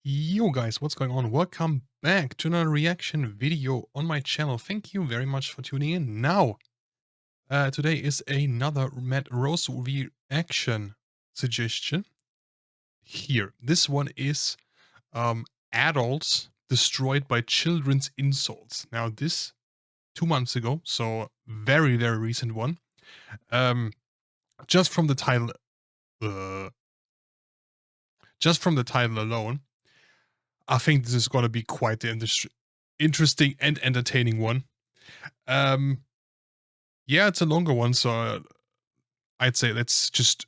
Yo guys, what's going on? Welcome back to another reaction video on my channel. Thank you very much for tuning in. Now, today is another Matt Rose reaction suggestion. Here, this one is adults destroyed by children's insults. Now, this 2 months ago, so very very recent one. Um, just from the title, uh, just from the title alone. I think this is going to be quite the interesting and entertaining one. Yeah, it's a longer one, so I'd say let's just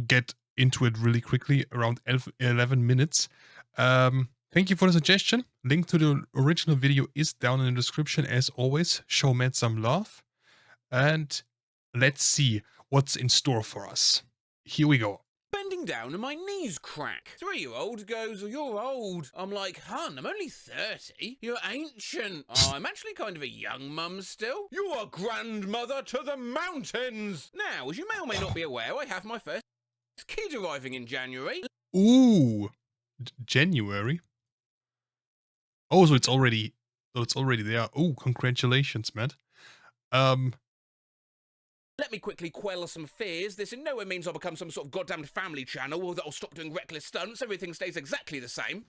get into it really quickly, around 11 minutes. Thank you for the suggestion. Link to the original video is down in the description as always. Show Matt some love. And let's see what's in store for us. Here we go. Bending down and my knees crack. 3-year-old goes, "Oh, you're old." I'm like, "Hun, I'm only 30. You're ancient." "Oh, I'm actually kind of a young mum still." "You're a grandmother to the mountains." Now, as you may or may not be aware, I have my first kid arriving in January. Ooh, January. Oh, so it's already there. Oh, congratulations, Matt. Let me quickly quell some fears. This in no way means I'll become some sort of goddamn family channel or that I'll stop doing reckless stunts. Everything stays exactly the same.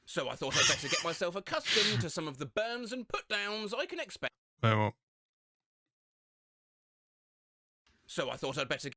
So I thought I'd better get myself accustomed to some of the burns and put-downs I can expect. Well, So I thought I'd better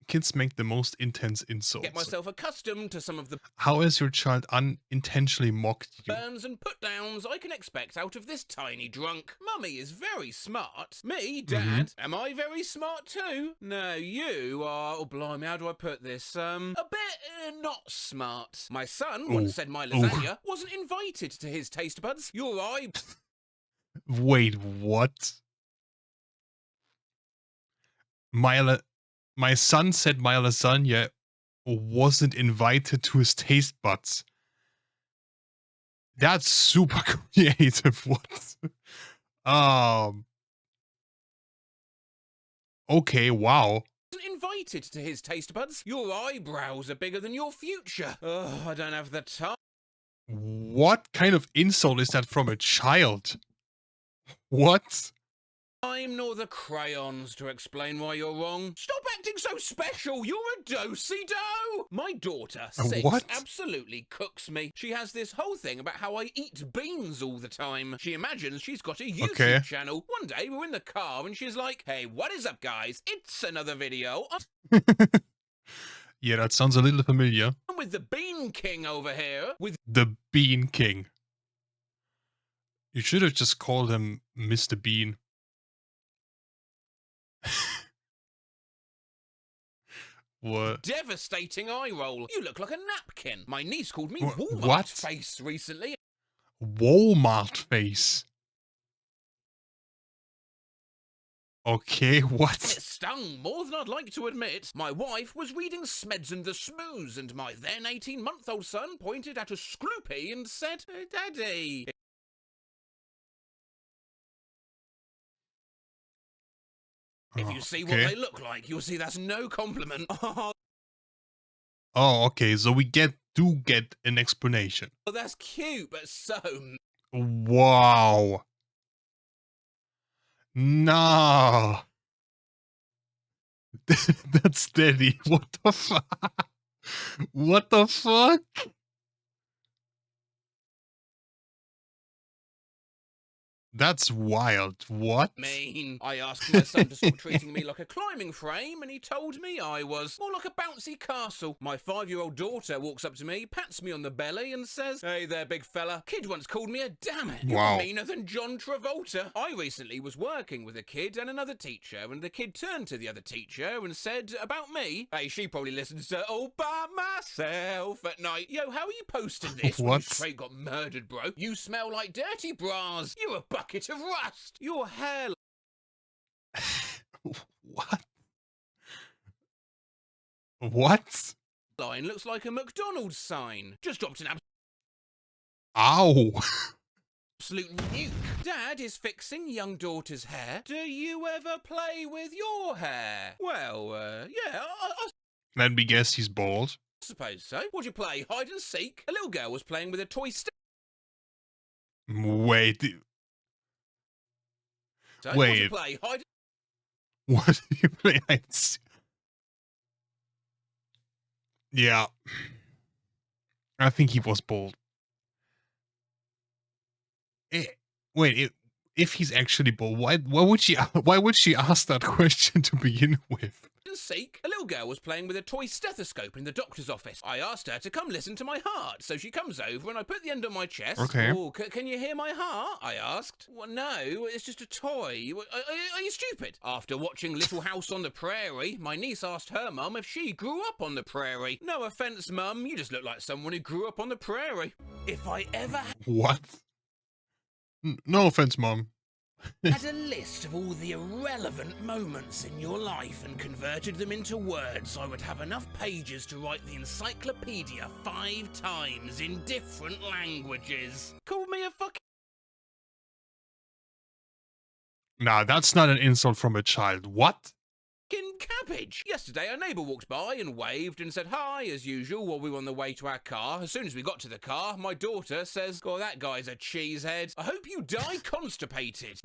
kids make the most intense insults. get myself accustomed to some of the How has your child unintentionally mocked you? burns and put-downs I can expect out of this tiny drunk. Mummy is very smart. Me, Dad, am I very smart too? No, you are, oh blimey, how do I put this? A bit not smart. My son once said my lasagna wasn't invited to his taste buds. Your eye... Wait, what? My son said my lasagna wasn't invited to his taste buds. That's super creative. What? Okay, wow. Invited to his taste buds. Your eyebrows are bigger than your future. Oh, I don't have the time. What kind of insult is that from a child? What? Nor the crayons to explain why you're wrong. Stop acting so special. You're a do-si-do. My daughter, 6, what? absolutely cooks me. She has this whole thing about how I eat beans all the time. She imagines she's got a YouTube channel. One day we're in the car and she's like, "Hey, what is up, guys? It's another video." Yeah, that sounds a little familiar. I'm with the Bean King over here. With the Bean King. You should have just called him Mr. Bean. What? Devastating eye roll. You look like a napkin. My niece called me Walmart what? face recently. Walmart face? Okay, what? It stung more than I'd like to admit. My wife was reading Smeds and the Smooze, and my then 18-month-old son pointed at a Scloopy and said, "Daddy." If you see what they look like, you'll see that's no compliment. Oh, okay, so we do get an explanation. Oh, that's cute, but so... Wow. Nah. That's steady. What the fuck? What the fuck? That's wild. What? Mean. I asked my son to stop treating me like a climbing frame, and he told me I was more like a bouncy castle. My 5-year-old daughter walks up to me, pats me on the belly, and says, "Hey there, big fella. Kid once called me a damn it. You're meaner than John Travolta." I recently was working with a kid and another teacher, and the kid turned to the other teacher and said about me, "Hey, she probably listens to All By Myself at night. Yo, how are you posting this? What? You straight got murdered, bro. You smell like dirty bras. You're a bucket of rust. Your hair..." What? What? Line looks like a McDonald's sign. Just dropped an Ow. absolute nuke. Dad is fixing young daughter's hair. Do you ever play with your hair? Well, yeah. Let me guess, he's bald. suppose so. Would you play hide and seek? A little girl was playing with a toy Wait. Would you Wait. play hide? What do you play? Yeah. I think he was bold. Wait, if he's actually bold, why would she ask that question to begin with? And seek? A little girl was playing with a toy stethoscope in the doctor's office. I asked her to come listen to my heart, so she comes over and I put the end on my chest. Okay. Oh, can you hear my heart? I asked. Well, no, it's just a toy. Are you stupid? After watching Little House on the Prairie, my niece asked her mum if she grew up on the prairie. No offence, mum, you just look like someone who grew up on the prairie. If I ever What? No offense, Mom. had a list of all the irrelevant moments in your life and converted them into words, I would have enough pages to write the encyclopedia 5 times in different languages. Call me a fucking Nah, that's not an insult from a child. What? cabbage. Yesterday, a neighbour walked by and waved and said hi as usual while we were on the way to our car. As soon as we got to the car, my daughter says, "God, that guy's a cheesehead. I hope you die constipated."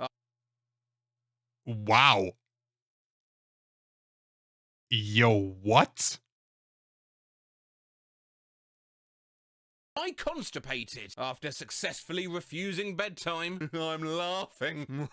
Wow. Yo, what? I constipated after successfully refusing bedtime. I'm laughing.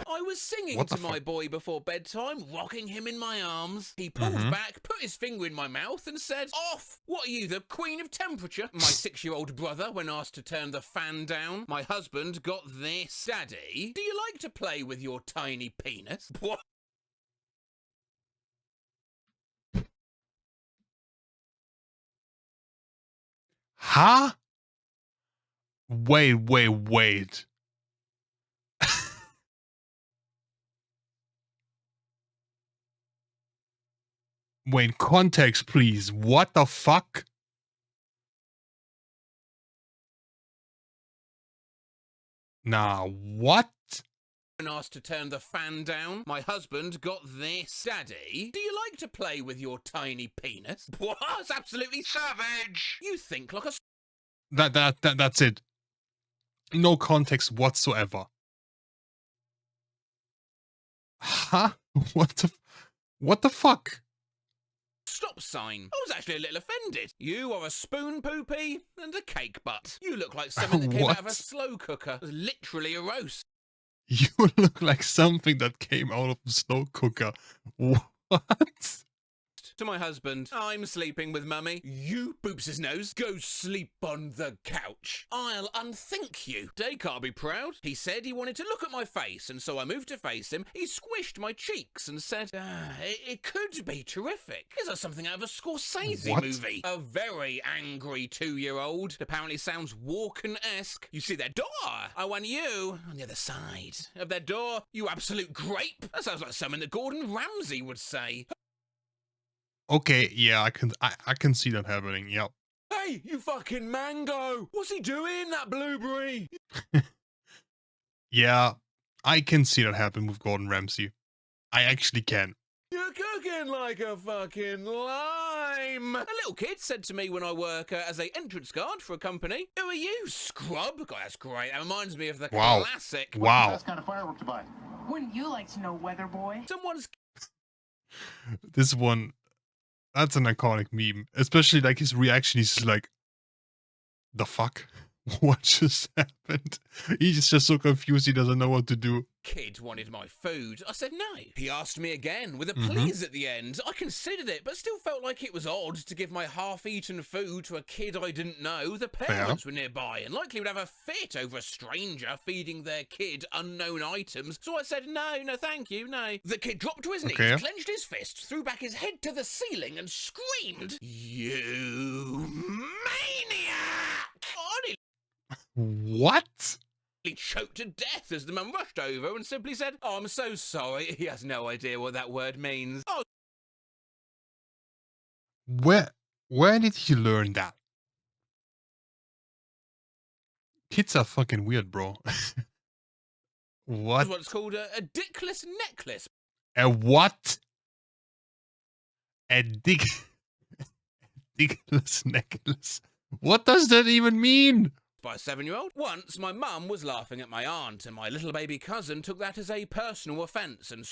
I was singing to my boy before bedtime, rocking him in my arms. He pulled back, put his finger in my mouth and said, "Off! What are you, the queen of temperature?" My 6-year-old brother, when asked to turn the fan down. My husband got this. "Daddy, do you like to play with your tiny penis?" What? Huh? Wait. Wait, context, please. What the fuck? Nah, what? When asked to turn the fan down, my husband got this. "Daddy, do you like to play with your tiny penis?" What? That's absolutely savage. You think like a That's it. No context whatsoever. Huh? What the fuck? stop sign. I was actually a little offended. You are a spoon poopy and a cake butt. You look like something that came out of a What? slow cooker. It was literally a roast. You look like something that came out of a slow cooker. What? To my husband, "I'm sleeping with mummy." You, boops his nose, "go sleep on the couch. I'll unthink you." Day can't be proud. He said he wanted to look at my face, and so I moved to face him. He squished my cheeks and said, it could be terrific. Is that something out of a Scorsese movie? A very angry 2-year-old. Apparently sounds Walken-esque. "You see that door? I want you on the other side of that door, you absolute grape." That sounds like something that Gordon Ramsay would say. Okay, yeah, I can see that happening. Yep. "Hey, you fucking mango! What's he doing, that blueberry?" Yeah, I can see that happen with Gordon Ramsay. I actually can. "You're cooking like a fucking lime." A little kid said to me when I work as a entrance guard for a company, "Who are you, scrub?" God, that's great. That reminds me of the classic. Wow. Best kind of firework to buy. Wouldn't you like to know, weather boy? Someone's This one, that's an iconic meme. Especially like his reaction, he's just like, the fuck? What just happened? He's just so confused he doesn't know what to do. kid wanted my food. I said no. He asked me again with a please at the end. I considered it, but still felt like it was odd to give my half-eaten food to a kid I didn't know. The parents were nearby and likely would have a fit over a stranger feeding their kid unknown items. So I said no, thank you, no. The kid dropped to his knees, clenched his fist, threw back his head to the ceiling and screamed, "You maniac!" What? He choked to death as the man rushed over and simply said, "Oh, I'm so sorry." He has no idea what that word means. Oh, Where did he learn that? Kids are fucking weird, bro. What? what's called a dickless necklace. A what? A dickless necklace. What does that even mean? by a 7-year-old. Once, my mum was laughing at my aunt, and my little baby cousin took that as a personal offence and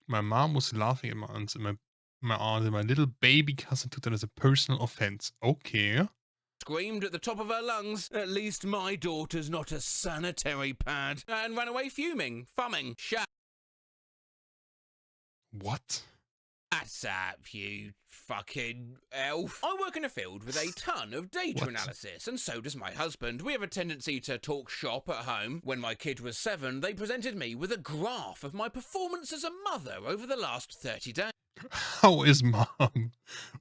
My mom was laughing at my aunt, and my aunt and my little baby cousin took that as a personal offense. Okay. screamed at the top of her lungs, "At least my daughter's not a sanitary pad," and ran away fuming, fumming, "Shut What? up, you fucking elf." I work in a field with a ton of data What? analysis, and so does my husband. We have a tendency to talk shop at home. When my kid was 7, they presented me with a graph of my performance as a mother over the last 30 days. How is mom?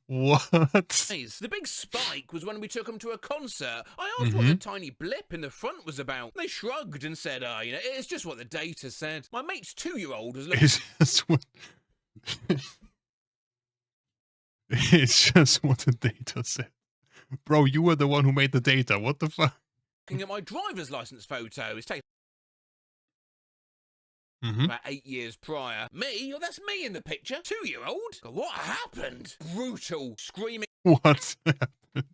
What? The big spike was when we took them to a concert. I asked what the tiny blip in the front was about. They shrugged and said, it's just what the data said. My mate's 2-year-old was looking It's just what... It's just what the data said. Bro, you were the one who made the data. What the fuck? at my driver's license photo. It's taken Mm-hmm. about 8 years prior. Me? Oh, that's me in the picture. 2-year-old? What happened? Brutal, screaming. What happened?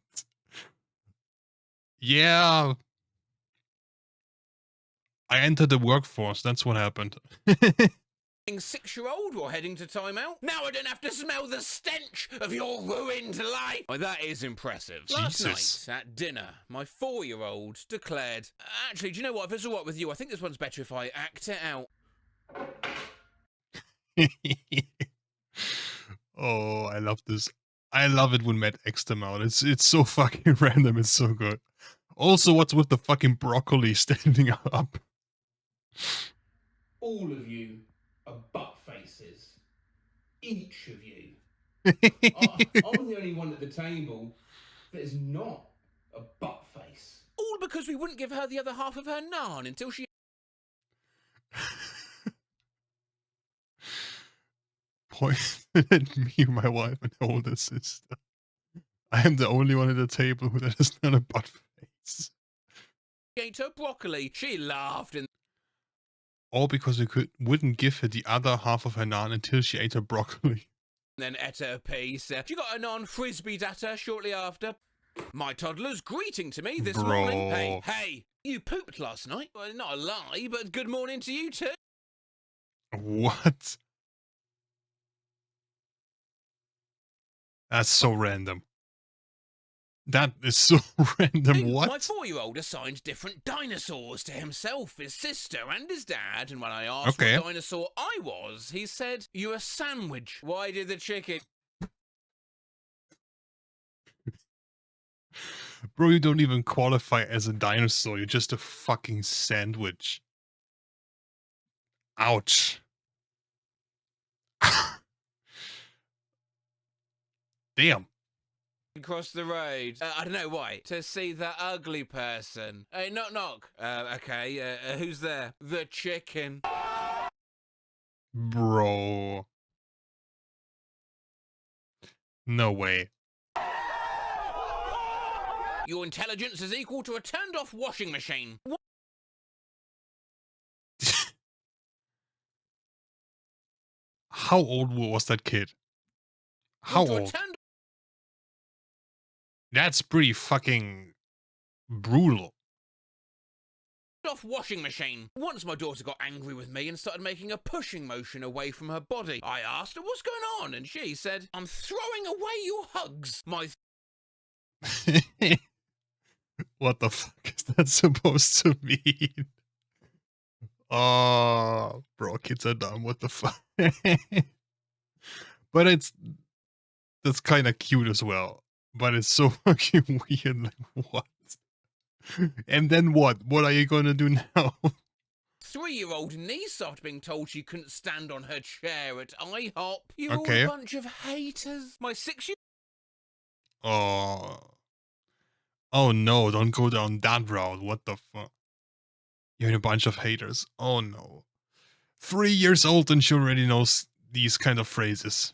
Yeah. I entered the workforce. That's what happened. 6-year-old or heading to timeout. Now I don't have to smell the stench of your ruined life. Well, that is impressive. Jesus. Last night at dinner, my 4-year-old declared, "Actually, do you know what? If it's all right with you, I think this one's better if I act it out." Oh, I love this. I love it when Matt X them out. It's so fucking random. It's so good. Also, what's with the fucking broccoli standing up? All of you are butt faces. Each of you. I'm the only one at the table that is not a butt face. All because we wouldn't give her the other half of her naan until she Pointed at me, my wife, and older sister. I am the only one at the table who that is not a butt face. ate her broccoli. She laughed and All because we wouldn't give her the other half of her naan until she ate her broccoli. then ate her piece. She got a non-frisbeed at her shortly after. My toddler's greeting to me this morning. Hey, you pooped last night. Well, not a lie, but good morning to you too. What? That's so random. That is so random. What? My 4-year-old assigned different dinosaurs to himself, his sister, and his dad. And when I asked what dinosaur I was, he said, "You're a sandwich." Why did the chicken? Bro, you don't even qualify as a dinosaur. You're just a fucking sandwich. Ouch. Damn. Across the road. I don't know why. To see that ugly person. Hey, knock knock. Okay. Who's there? The chicken. Bro. No way. Your intelligence is equal to a turned-off washing machine. How old was that kid? How old? That's pretty fucking brutal. Off washing machine. Once my daughter got angry with me and started making a pushing motion away from her body. I asked her what's going on, and she said, "I'm throwing away your hugs." My What the fuck is that supposed to mean? Oh, bro, kids are dumb. What the fuck? But that's kind of cute as well. But it's so fucking weird. Like, what? And then what? What are you gonna do now? 3-year-old niece after being told she couldn't stand on her chair at IHOP. You're all a bunch of haters. My 6-year. Oh no, don't go down that route. What the fuck? You're a bunch of haters. Oh no. 3 years old and she already knows these kind of phrases.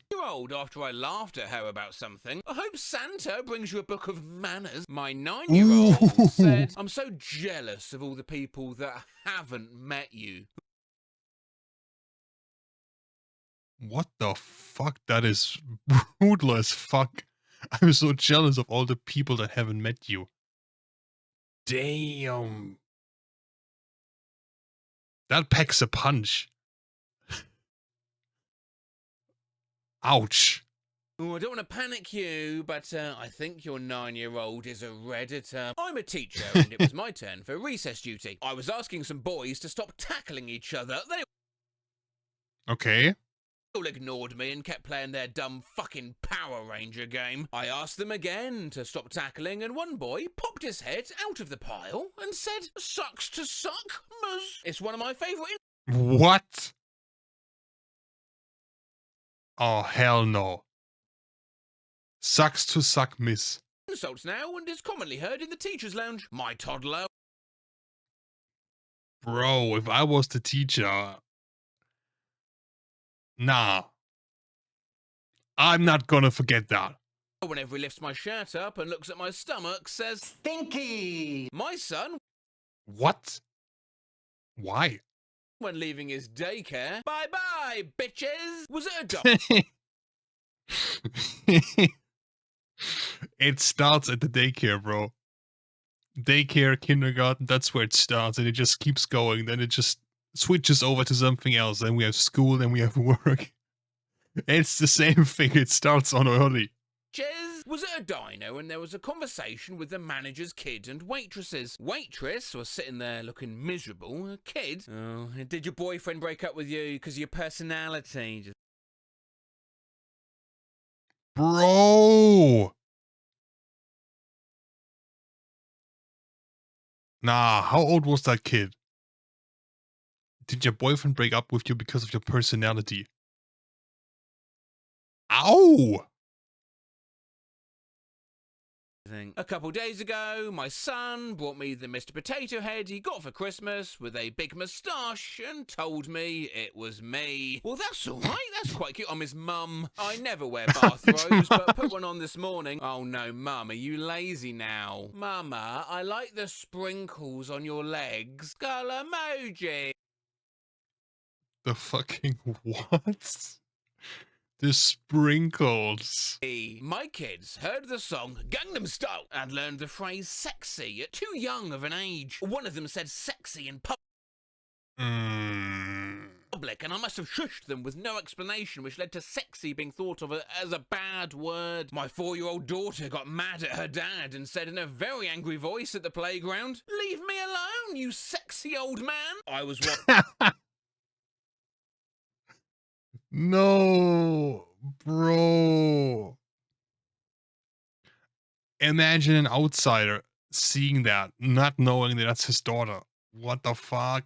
After I laughed at her about something. I hope Santa brings you a book of manners. My 9-year-old said, "I'm so jealous of all the people that haven't met you." What the fuck? That is brutal as fuck. I'm so jealous of all the people that haven't met you. Damn. That packs a punch. Ouch. Oh, I don't want to panic you, but I think your 9-year-old is a Redditor. I'm a teacher, and it was my turn for recess duty. I was asking some boys to stop tackling each other. They Okay. all ignored me and kept playing their dumb fucking Power Ranger game. I asked them again to stop tackling, and one boy popped his head out of the pile and said, "Sucks to suck, Muzz." It's one of my favourite What? Oh, hell no. Sucks to suck, miss. insults now and is commonly heard in the teacher's lounge. My toddler. Bro, if I was the teacher... Nah. I'm not gonna forget that. Whenever he lifts my shirt up and looks at my stomach, says, "Stinky." My son, What? Why? when leaving his daycare, "Bye-bye, bitches," was at a It starts at the daycare, bro. Daycare, kindergarten, that's where it starts, and it just keeps going. Then it just switches over to something else. Then we have school, then we have work. It's the same thing. It starts on early. Jez was at a diner and there was a conversation with the manager's kid and waitresses. Waitress was sitting there looking miserable. Kid, "Oh, did your boyfriend break up with you because of your personality?" Just, Bro! Nah, how old was that kid? Did your boyfriend break up with you because of your personality? Ow! a couple days ago, my son brought me the Mr. Potato Head he got for Christmas with a big moustache and told me it was me. Well, that's alright, that's quite cute. I'm his mum. I never wear bathrobes, but put one on this morning. "Oh no, Mum, are you lazy now?" "Mama, I like the sprinkles on your legs." Skull emoji. The fucking what? The sprinkles. My kids heard the song Gangnam Style and learned the phrase sexy at too young of an age. One of them said sexy in public, and I must have shushed them with no explanation, which led to sexy being thought of as a bad word. My 4-year-old daughter got mad at her dad and said in a very angry voice at the playground, "Leave me alone, you sexy old man." I was No, bro. Imagine an outsider seeing that, not knowing that that's his daughter. What the fuck?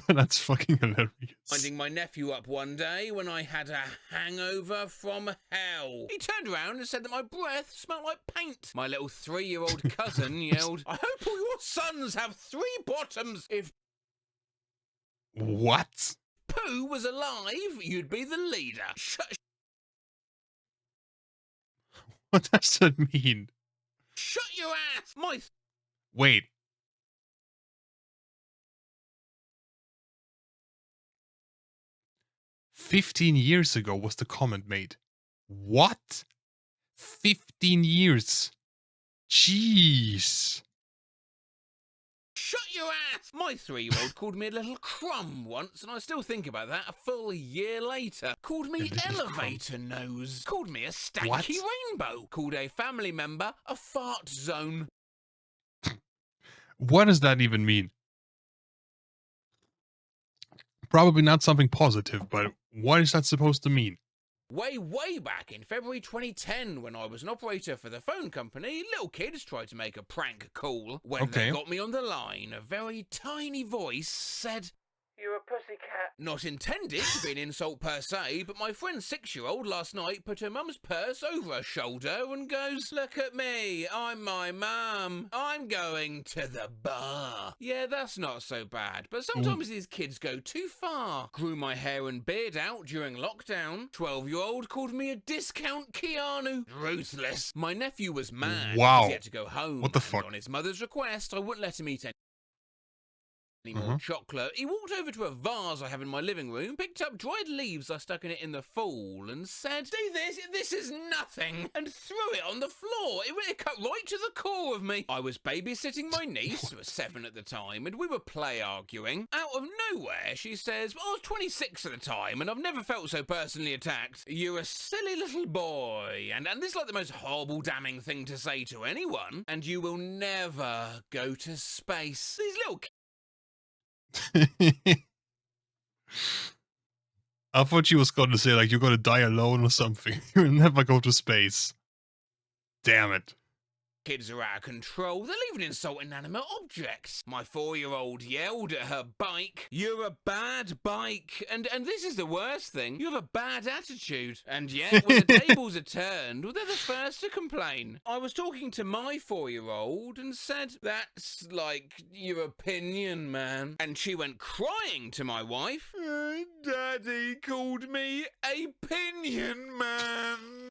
That's fucking hilarious. winding my nephew up one day when I had a hangover from hell. He turned around and said that my breath smelled like paint. My little 3-year-old cousin yelled, "I hope all your sons have 3 bottoms. If What? Pooh was alive, you'd be the leader." What does that mean? Shut your ass. Wait. "15 years ago" was the comment made. What? 15 years. Jeez. Shut your ass. My 3-year-old called me a little crumb once, and I still think about that a full year later. Called me elevator nose. Called me a stanky rainbow. Called a family member a fart zone. What does that even mean? Probably not something positive, but what is that supposed to mean? Way back in February 2010, when I was an operator for the phone company, little kids tried to make a prank call. When they got me on the line, a very tiny voice said, "You're a pussycat." Not intended to be an insult per se, but my friend's 6-year-old last night put her mum's purse over her shoulder and goes, "Look at me, I'm my mum. I'm going to the bar." Yeah, that's not so bad, but sometimes these kids go too far. Grew my hair and beard out during lockdown. 12-year-old called me a discount Keanu. Ruthless. My nephew was mad. Wow. He had to go home. What the fuck? On his mother's request, I wouldn't let him eat any any more chocolate, he walked over to a vase I have in my living room, picked up dried leaves I stuck in it in the fall, and said, "See this? This is nothing," and threw it on the floor. It cut right to the core of me. I was babysitting my niece, who was 7 at the time, and we were play arguing. Out of nowhere, she says, "I was 26 at the time, and I've never felt so personally attacked. You're a silly little boy," and this is like the most horrible, damning thing to say to anyone, "and you will never go to space." These little I thought she was going to say, like, you're going to die alone or something. You'll never go to space. Damn it. kids are out of control. They'll even insult inanimate objects. My 4-year-old yelled at her bike, "You're a bad bike." And this is the worst thing. You have a bad attitude. And yet, when the tables are turned, well, they're the first to complain. I was talking to my 4-year-old and said, "That's like your opinion, man." And she went crying to my wife, "Daddy called me a pinion man."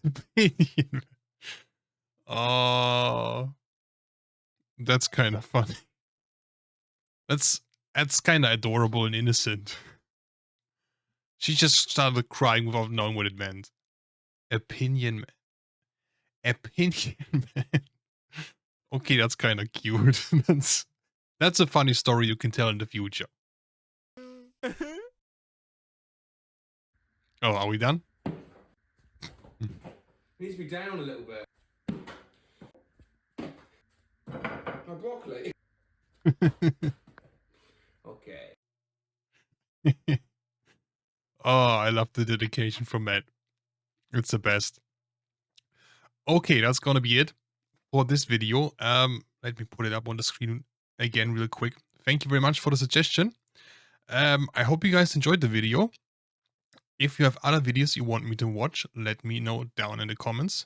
Opinion. Oh, that's kind of funny. That's kind of adorable and innocent. She just started crying without knowing what it meant. Opinion man. Opinion man. Okay, that's kind of cute. That's a funny story you can tell in the future. Oh, are we done? Needs to be down a little bit. My broccoli. Okay. Oh, I love the dedication from Matt. It's the best. Okay, that's gonna be it for this video. Let me put it up on the screen again real quick. Thank you very much for the suggestion. I hope you guys enjoyed the video. If you have other videos you want me to watch, let me know down in the comments.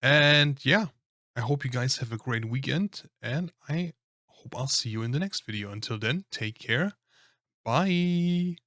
And yeah, I hope you guys have a great weekend, and I hope I'll see you in the next video. Until then, take care. Bye.